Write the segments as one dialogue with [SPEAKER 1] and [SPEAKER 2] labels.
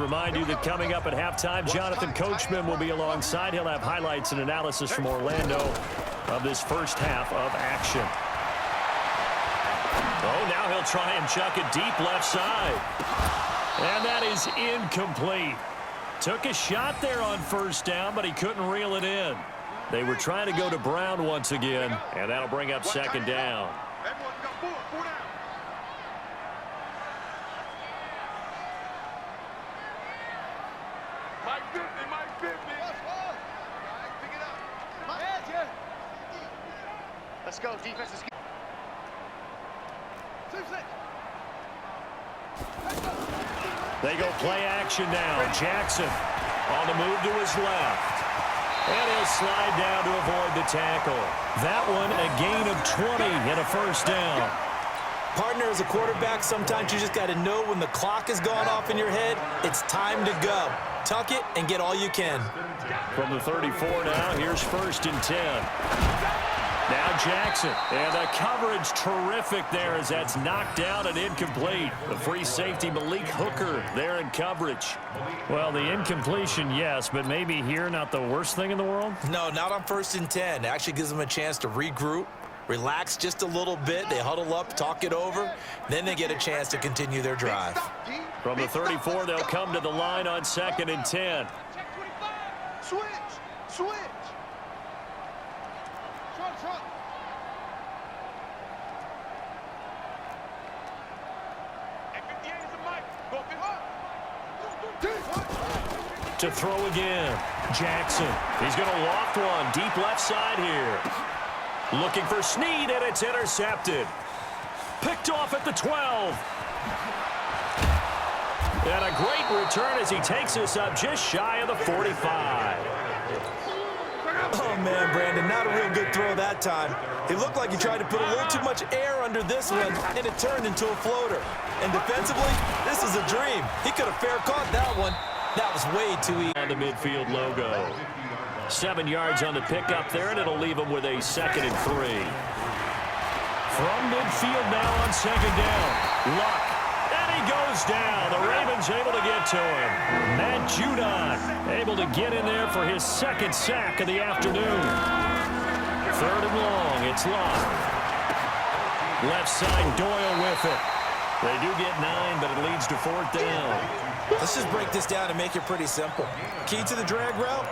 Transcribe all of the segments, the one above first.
[SPEAKER 1] remind you that coming up at halftime, Jonathan Coachman will be alongside. He'll have highlights and analysis from Orlando of this first half of action. Oh, now he'll try and chuck it deep left side. And that is incomplete. Took a shot there on first down, but he couldn't reel it in. They were trying to go to Brown once again, and that'll bring up second down.
[SPEAKER 2] Let's go, defense is good.
[SPEAKER 1] They go play action now. Jackson on the move to his left. And he'll slide down to avoid the tackle. That one a gain of 20 and a first down.
[SPEAKER 3] Partner, as a quarterback, sometimes you just got to know when the clock has gone off in your head, it's time to go. Tuck it and get all you can.
[SPEAKER 1] From the 34 now, here's first and 10. Now Jackson, and the coverage terrific there as that's knocked down and incomplete. The free safety Malik Hooker there in coverage. Well, the incompletion, yes, but maybe here not the worst thing in the world?
[SPEAKER 3] No, not on first and 10. It actually gives them a chance to regroup, relax just a little bit. They huddle up, talk it over, then they get a chance to continue their drive.
[SPEAKER 1] From the 34, they'll come to the line on second and 10.
[SPEAKER 2] Switch.
[SPEAKER 1] To throw again. Jackson. He's going to loft one deep left side here. Looking for Snead, and it's intercepted. Picked off at the 12. And a great return as he takes us up just shy of the 45.
[SPEAKER 3] Oh, man, Brandon, not a real good throw that time. It looked like he tried to put a little too much air under this one, and it turned into a floater. And defensively, this is a dream. He could have fair caught that one. That was way too easy.
[SPEAKER 1] On the midfield logo. 7 yards on the pickup there, and it'll leave him with a second and 3. From midfield now on second down. Luck. And he goes down. The Ravens able to get to him. Matt Judon able to get in there for his second sack of the afternoon. Third and long. It's Luck. Left side, Doyle with it. They do get 9, but it leads to fourth down.
[SPEAKER 3] Let's just break this down and make it pretty simple. Key to the drag route,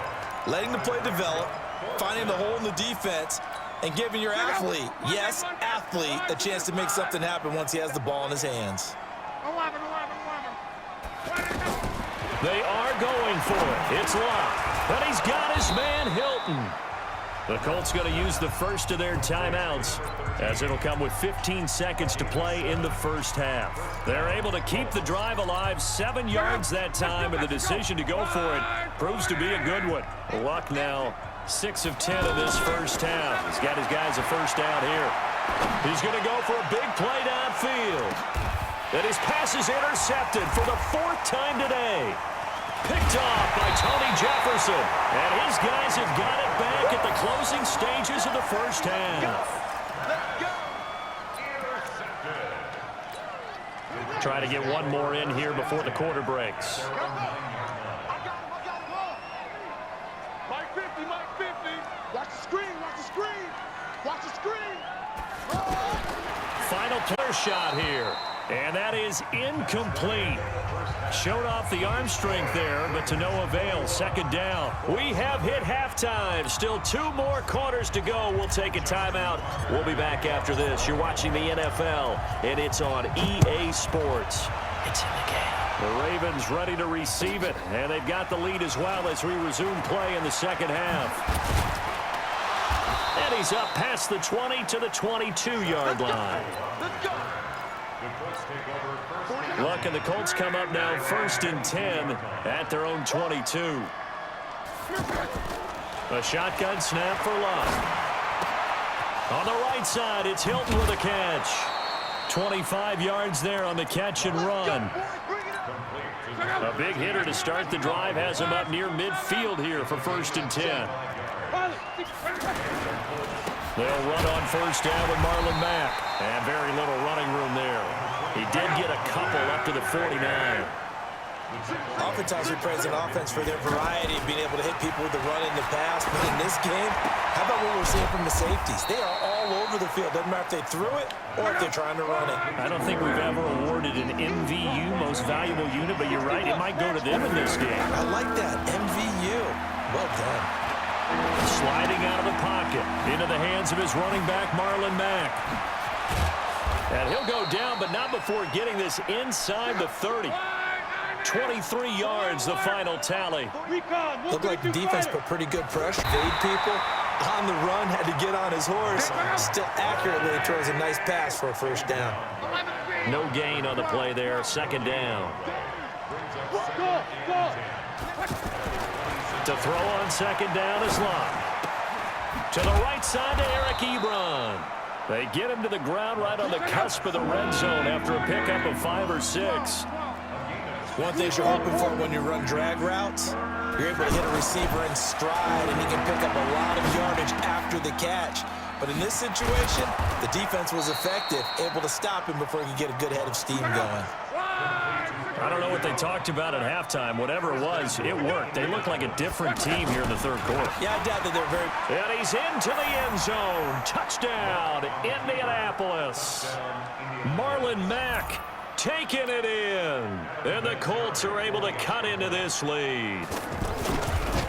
[SPEAKER 3] letting the play develop, finding the hole in the defense, and giving your athlete, yes, athlete, a chance to make something happen once he has the ball in his hands.
[SPEAKER 1] They are going for it. It's Locke. And he's got his man Hilton. The Colts going to use the first of their timeouts as it'll come with 15 seconds to play in the first half. They're able to keep the drive alive, 7 yards that time, and the decision to go for it proves to be a good one. Luck now 6 of 10 in this first half. He's got his guys a first down here. He's going to go for a big play downfield. And his pass is intercepted for the 4th time today. Picked off by Tony Jefferson. And his guys have got it back at the closing stages of the first half. Try to get one more in here before the quarter breaks.
[SPEAKER 2] Mike 50. Watch the screen. Watch the screen.
[SPEAKER 1] Final player shot here. And that is incomplete. Showed off the arm strength there, but to no avail. Second down. We have hit halftime. Still 2 more quarters to go. We'll take a timeout. We'll be back after this. You're watching the NFL, and it's on EA Sports. It's in the game. The Ravens ready to receive it, and they've got the lead as well as we resume play in the second half. And he's up past the 20 to the 22-yard line.
[SPEAKER 2] Let's go.
[SPEAKER 1] Luck and the Colts come up now first and 10 at their own 22. A shotgun snap for Luck. On the right side, it's Hilton with a catch. 25 yards there on the catch and run. A big hitter to start the drive has him up near midfield here for first and 10. They'll run on first down with Marlon Mack. And very little running room there. He did get a couple up to the 49.
[SPEAKER 3] Oftentimes we praise an offense for their variety of being able to hit people with the run and the pass. But in this game, how about what we're seeing from the safeties? They are all over the field. Doesn't matter if they threw it or if they're trying to run it.
[SPEAKER 1] I don't think we've ever awarded an MVU, most valuable unit, but you're right, it might go to them in this game.
[SPEAKER 3] I like that, MVU. Well done.
[SPEAKER 1] Sliding out of the pocket into the hands of his running back, Marlon Mack. And he'll go down, but not before getting this inside the 30. 23 yards, the final tally.
[SPEAKER 3] Looked like the defense put pretty good pressure. Evade people on the run, had to get on his horse. Still accurately throws a nice pass for a first down.
[SPEAKER 1] No gain on the play there, second down. To throw on second down is Locke. To the right side to Eric Ebron. They get him to the ground right on the cusp of the red zone after a pickup of 5 or 6.
[SPEAKER 3] One thing you're hoping for when you run drag routes, you're able to hit a receiver in stride, and he can pick up a lot of yardage after the catch. But in this situation, the defense was effective, able to stop him before he could get a good head of steam going.
[SPEAKER 1] I don't know what they talked about at halftime. Whatever it was, it worked. They look like a different team here in the third quarter.
[SPEAKER 3] Yeah, I doubt that they're very...
[SPEAKER 1] And he's into the end zone. Touchdown, Indianapolis. Marlon Mack taking it in. And the Colts are able to cut into this lead.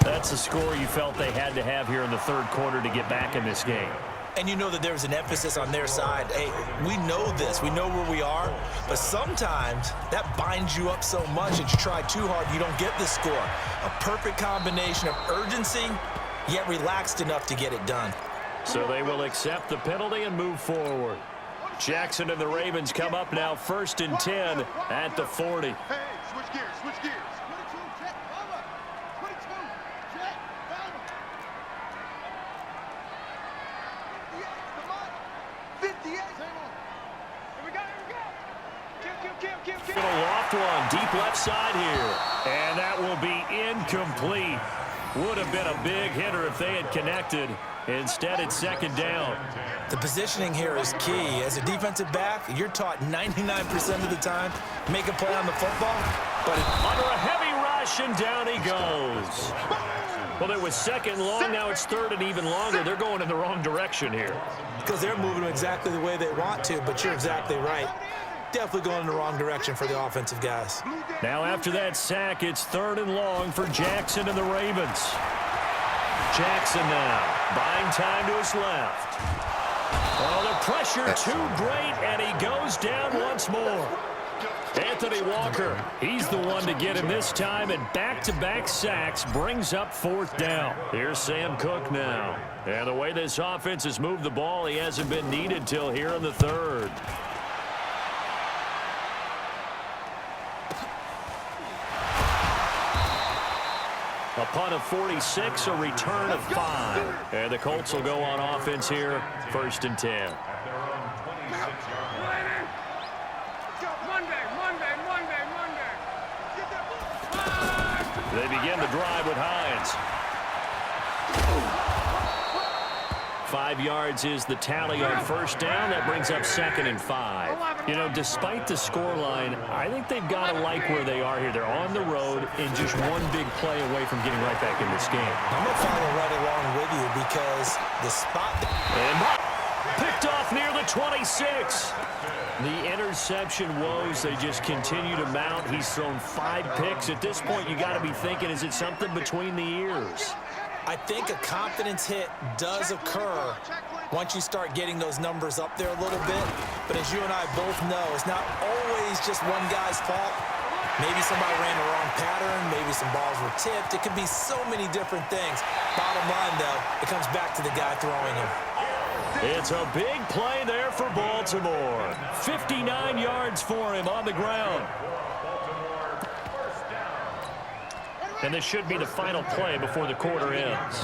[SPEAKER 1] That's the score you felt they had to have here in the third quarter to get back in this game.
[SPEAKER 3] And you know that there was an emphasis on their side. Hey, we know this. We know where we are. But sometimes that binds you up so much that you try too hard, you don't get the score. A perfect combination of urgency, yet relaxed enough to get it done.
[SPEAKER 1] So they will accept the penalty and move forward. Jackson and the Ravens come up now 1st and 10 at the 40.
[SPEAKER 2] Hey, switch gears, switch gears. 22, check, over. 22, check, over. 58, come on. 58, here we go, here we go. Kill.
[SPEAKER 1] Gonna loft one, deep left side here. And that will be incomplete. Would have been a big hitter if they had connected. Instead, it's second down.
[SPEAKER 3] The positioning here is key. As a defensive back, you're taught 99% of the time, make a play on the football, but
[SPEAKER 1] under a heavy rush, and down he goes. Well, it was second long, now it's third and even longer. They're going in the wrong direction here.
[SPEAKER 3] because they're moving exactly the way they want to, but you're exactly right. Definitely going in the wrong direction for the offensive guys.
[SPEAKER 1] Now after that sack, it's third and long for Jackson and the Ravens. Jackson now buying time to his left. Oh, the pressure too great, and he goes down once more. Anthony Walker, he's the one to get him this time, and back-to-back sacks brings up fourth down. Here's Sam Cook now. And the way this offense has moved the ball, he hasn't been needed till here in the third. A punt of 46, a return of 5. And the Colts will go on offense here, 1st and 10. They begin the drive with Hines. 5 yards is the tally on first down. That brings up 2nd and 5. You know, despite the scoreline, I think they've got to like where they are here. They're on the road and just one big play away from getting right back in this game.
[SPEAKER 3] I'm going to follow right along with you because the spot...
[SPEAKER 1] And picked off near the 26. The interception woes, they just continue to mount. He's thrown 5 picks. At this point, you got to be thinking, is it something between the ears?
[SPEAKER 3] I think a confidence hit does occur once you start getting those numbers up there a little bit. But as you and I both know, it's not always just one guy's fault. Maybe somebody ran the wrong pattern. Maybe some balls were tipped. It could be so many different things. Bottom line, though, it comes back to the guy throwing them.
[SPEAKER 1] It's a big play there for Baltimore. 59 yards for him on the ground. And this should be the final play before the quarter ends.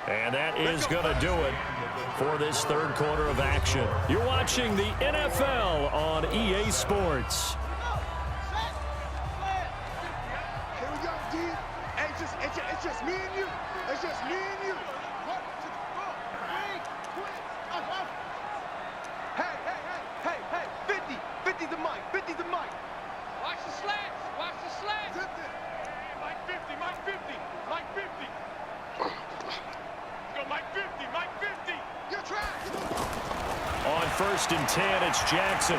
[SPEAKER 1] And that is going to do it for this third quarter of action. You're watching the NFL on EA Sports.
[SPEAKER 2] Here we go, D. Hey, it's just me and you. It's just me and you. Hey, 50 the mic, 50 the mic. Watch the
[SPEAKER 1] first and 10. It's Jackson.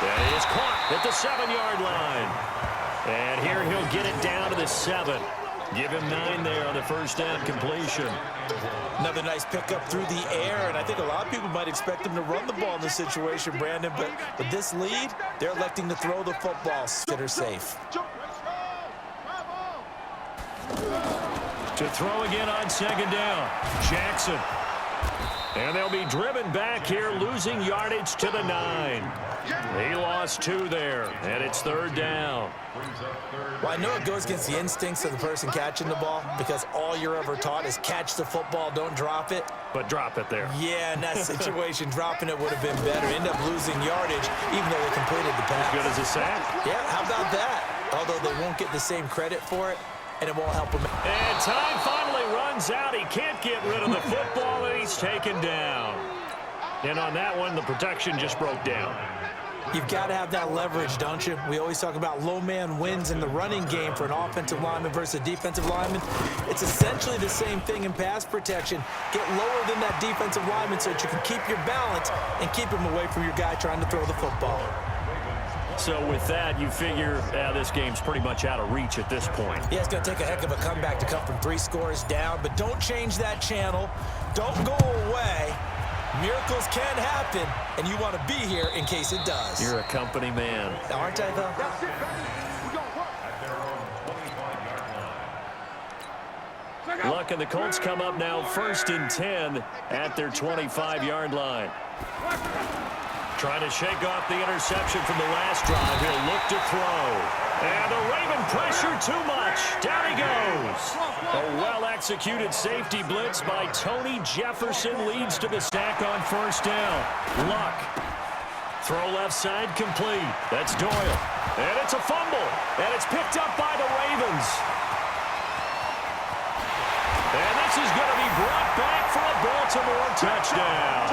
[SPEAKER 1] That is caught at the 7-yard line. And here he'll get it down to the 7. Give him 9 there on the first down completion.
[SPEAKER 3] Another nice pickup through the air, and I think a lot of people might expect him to run the ball in this situation, Brandon, but with this lead, they're electing to throw the football. Consider safe.
[SPEAKER 1] To throw again on second down, Jackson. And they'll be driven back here, losing yardage to the 9. He lost 2 there, and it's third down.
[SPEAKER 3] Well, I know it goes against the instincts of the person catching the ball because all you're ever taught is catch the football, don't drop it.
[SPEAKER 1] But drop it there.
[SPEAKER 3] Yeah, in that situation, dropping it would have been better. End up losing yardage, even though they completed the pass.
[SPEAKER 1] Good as a sack.
[SPEAKER 3] Yeah, how about that? Although they won't get the same credit for it, and it won't help him.
[SPEAKER 1] And time finally runs out. He can't get rid of the football, and he's taken down. And on that one, the protection just broke down.
[SPEAKER 3] You've got to have that leverage, don't you? We always talk about low man wins in the running game for an offensive lineman versus a defensive lineman. It's essentially the same thing in pass protection. Get lower than that defensive lineman so that you can keep your balance and keep him away from your guy trying to throw the football.
[SPEAKER 1] So with that, you figure this game's pretty much out of reach at this point.
[SPEAKER 3] Yeah, it's going to take a heck of a comeback to come from 3 scores down, but don't change that channel. Don't go away. Miracles can happen, and you want to be here in case it does.
[SPEAKER 1] You're a company man.
[SPEAKER 3] Aren't I, though?
[SPEAKER 1] Luck and the Colts come up now first and 10 at their 25-yard line. Trying to shake off the interception from the last drive. He'll look to throw. And the Raven pressure too much. Down he goes. A well-executed safety blitz by Tony Jefferson leads to the sack on first down. Luck. Throw left side complete. That's Doyle. And it's a fumble. And it's picked up by the Ravens. And this is going to be brought back for a Baltimore touchdown.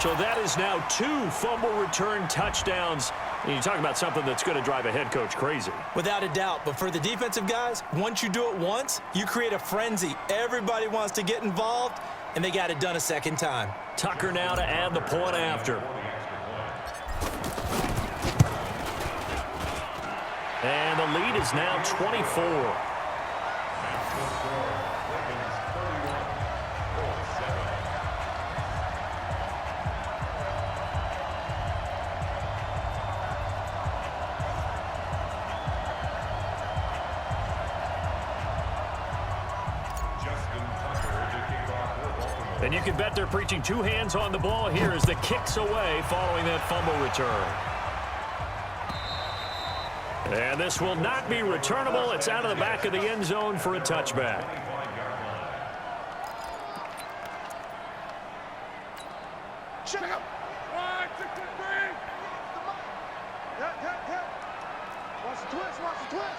[SPEAKER 1] So that is now 2 fumble return touchdowns. And you talk about something that's going to drive a head coach crazy.
[SPEAKER 3] Without a doubt. But for the defensive guys, once you do it once, you create a frenzy. Everybody wants to get involved, and they got it done a second time.
[SPEAKER 1] Tucker now to add the point after. And the lead is now 24. And you can bet they're preaching 2 hands on the ball here as the kick's away following that fumble return. And this will not be returnable. It's out of the back of the end zone for a touchback.
[SPEAKER 2] Check up. 1, 2, 3. Hit. Watch the twist.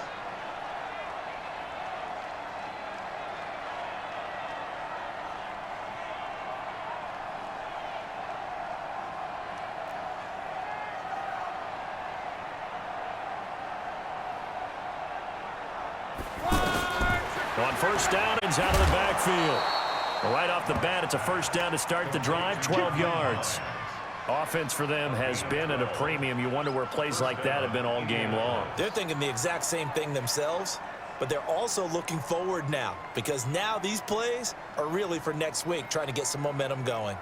[SPEAKER 1] On first down, it's out of the backfield. Right off the bat, it's a first down to start the drive, 12 yards. Offense for them has been at a premium. You wonder where plays like that have been all game long.
[SPEAKER 3] They're thinking the exact same thing themselves, but they're also looking forward now because now these plays are really for next week, trying to get some momentum going.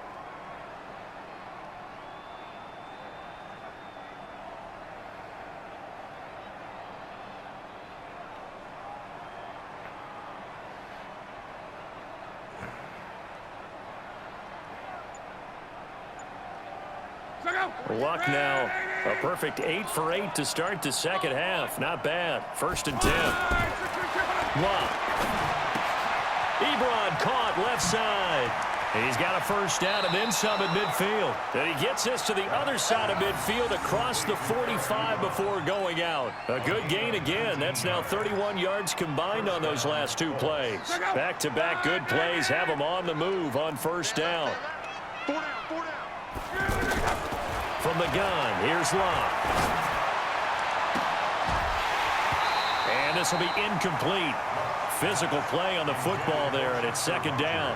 [SPEAKER 1] Luck now, a perfect 8 for 8 to start the second half. Not bad. First and 10. Luck. Ebron caught left side. He's got a first down and then some at midfield. And he gets us to the other side of midfield across the 45 before going out. A good gain again. That's now 31 yards combined on those last 2 plays. Back-to-back good plays have them on the move on first down.
[SPEAKER 2] 4 down.
[SPEAKER 1] From the gun, here's Luck. And this will be incomplete. Physical play on the football there, and it's second down.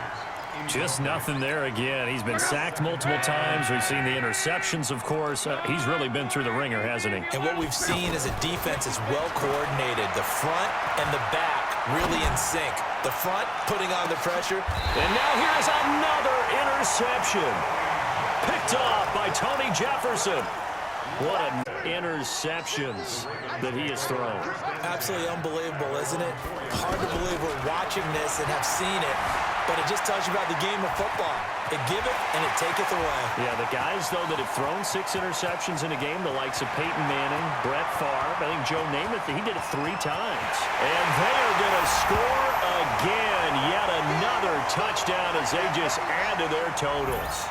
[SPEAKER 1] Just nothing there again. He's been sacked multiple times. We've seen the interceptions, of course. He's really been through the ringer, hasn't he?
[SPEAKER 3] And what we've seen is a defense is well coordinated. The front and the back really in sync. The front putting on the pressure.
[SPEAKER 1] And now here's another interception. Picked off by Tony Jefferson. What interceptions that he has thrown.
[SPEAKER 3] Absolutely unbelievable, isn't it? Hard to believe we're watching this and have seen it, but it just tells you about the game of football. It giveth and it taketh away.
[SPEAKER 1] Yeah, the guys, though, that have thrown 6 interceptions in a game, the likes of Peyton Manning, Brett Favre, I think Joe Namath, he did it 3 times. And they are going to score again. Yet another touchdown as they just add to their totals.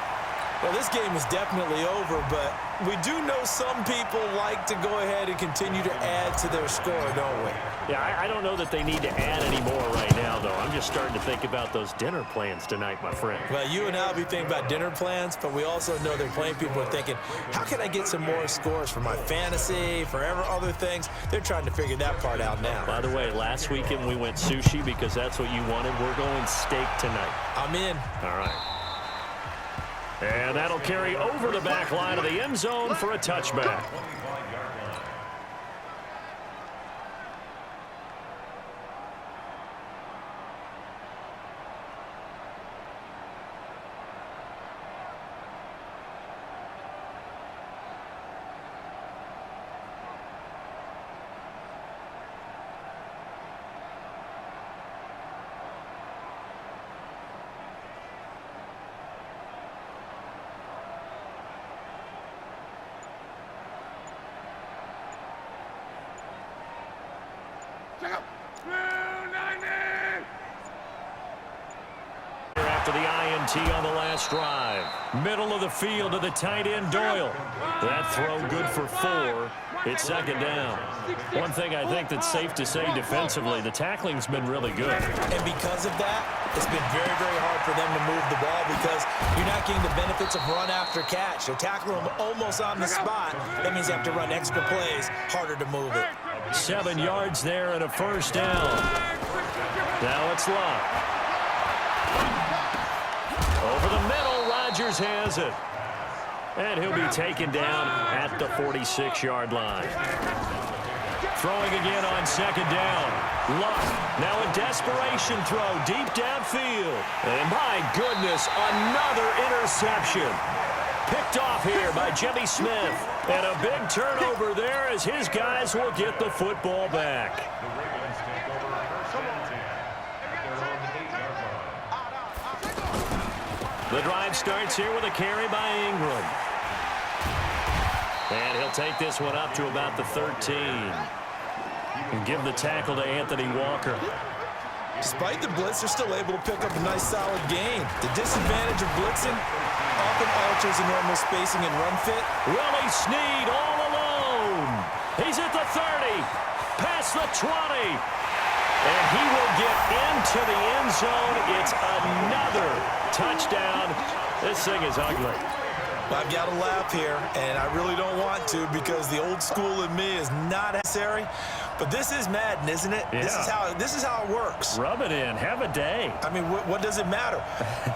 [SPEAKER 3] Well, this game is definitely over, but we do know some people like to go ahead and continue to add to their score, don't we?
[SPEAKER 1] Yeah, I don't know that they need to add any more right now, though. I'm just starting to think about those dinner plans tonight, my friend.
[SPEAKER 3] Well, you and I will be thinking about dinner plans, but we also know they're playing people are thinking, how can I get some more scores for my fantasy, for other things? They're trying to figure that part out now.
[SPEAKER 1] By the way, last weekend we went sushi because that's what you wanted. We're going steak tonight.
[SPEAKER 3] I'm in.
[SPEAKER 1] All right. And that'll carry over the back line of the end zone for a touchback. After the INT on the last drive. Middle of the field to the tight end, Doyle. That throw good for 4. It's second down. One thing I think that's safe to say defensively, the tackling's been really good.
[SPEAKER 3] And because of that, it's been very, very hard for them to move the ball because you're not getting the benefits of run after catch. They're tackling them almost on the spot. That means you have to run extra plays, harder to move it.
[SPEAKER 1] 7 yards there and a first down. Now it's Luck. Over the middle, Rodgers has it. And he'll be taken down at the 46-yard line. Throwing again on second down. Luck, now a desperation throw deep downfield. And my goodness, another interception. Picked off here by Jimmy Smith. And a big turnover there as his guys will get the football back. The drive starts here with a carry by Ingram. And he'll take this one up to about the 13. And give the tackle to Anthony Walker.
[SPEAKER 3] Despite the blitz, they're still able to pick up a nice, solid gain. The disadvantage of blitzing often alters the normal spacing and run fit.
[SPEAKER 1] Willie Snead all alone. He's at the 30. Past the 20. And he will get into the end zone. It's another touchdown. This thing is ugly.
[SPEAKER 3] I've got to laugh here, and I really don't want to because the old school in me is not necessary. But this is Madden, isn't it?
[SPEAKER 1] Yeah.
[SPEAKER 3] This is how it works.
[SPEAKER 1] Rub it in. Have a day.
[SPEAKER 3] I mean, what does it matter?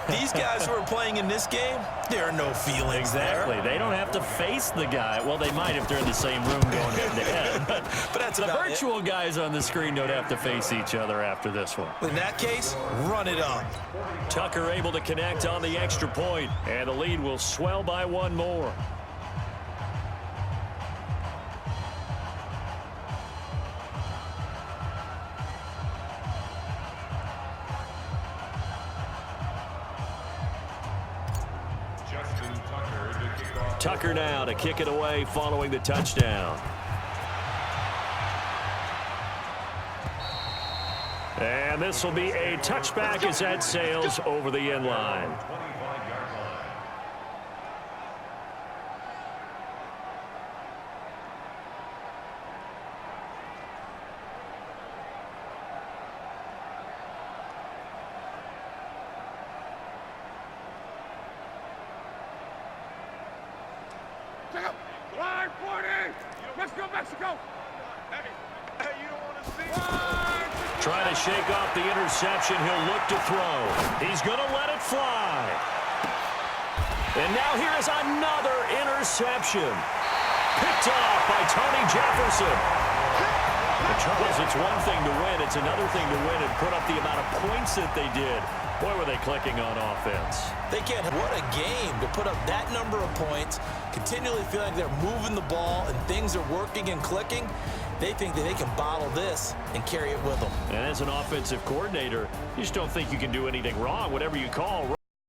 [SPEAKER 3] These guys who are playing in this game, there are no feelings
[SPEAKER 1] Exactly.
[SPEAKER 3] there.
[SPEAKER 1] They don't have to face the guy. Well, they might if they're in the same room going head-to-head. But
[SPEAKER 3] that's
[SPEAKER 1] the
[SPEAKER 3] about
[SPEAKER 1] virtual guys on the screen don't have to face each other after this one.
[SPEAKER 3] In that case, run it up.
[SPEAKER 1] Tucker able to connect on the extra point, and the lead will swell by 1 more. Tucker now to kick it away following the touchdown. And this will be a touchback as that sails over the end line.
[SPEAKER 2] Line 40. Let's go, Mexico. Hey, you don't want to see.
[SPEAKER 1] Trying to shake off the interception. He'll look to throw. He's going to let it fly. And now here is another interception. Picked off by Tony Jefferson. But Charles, it's one thing to win. It's another thing to win and put up the amount of points that they did. Boy, were they clicking on offense.
[SPEAKER 3] They can't. What a game to put up that number of points, continually feel like they're moving the ball and things are working and clicking. They think that they can bottle this and carry it with them.
[SPEAKER 1] And as an offensive coordinator, you just don't think you can do anything wrong. Whatever you call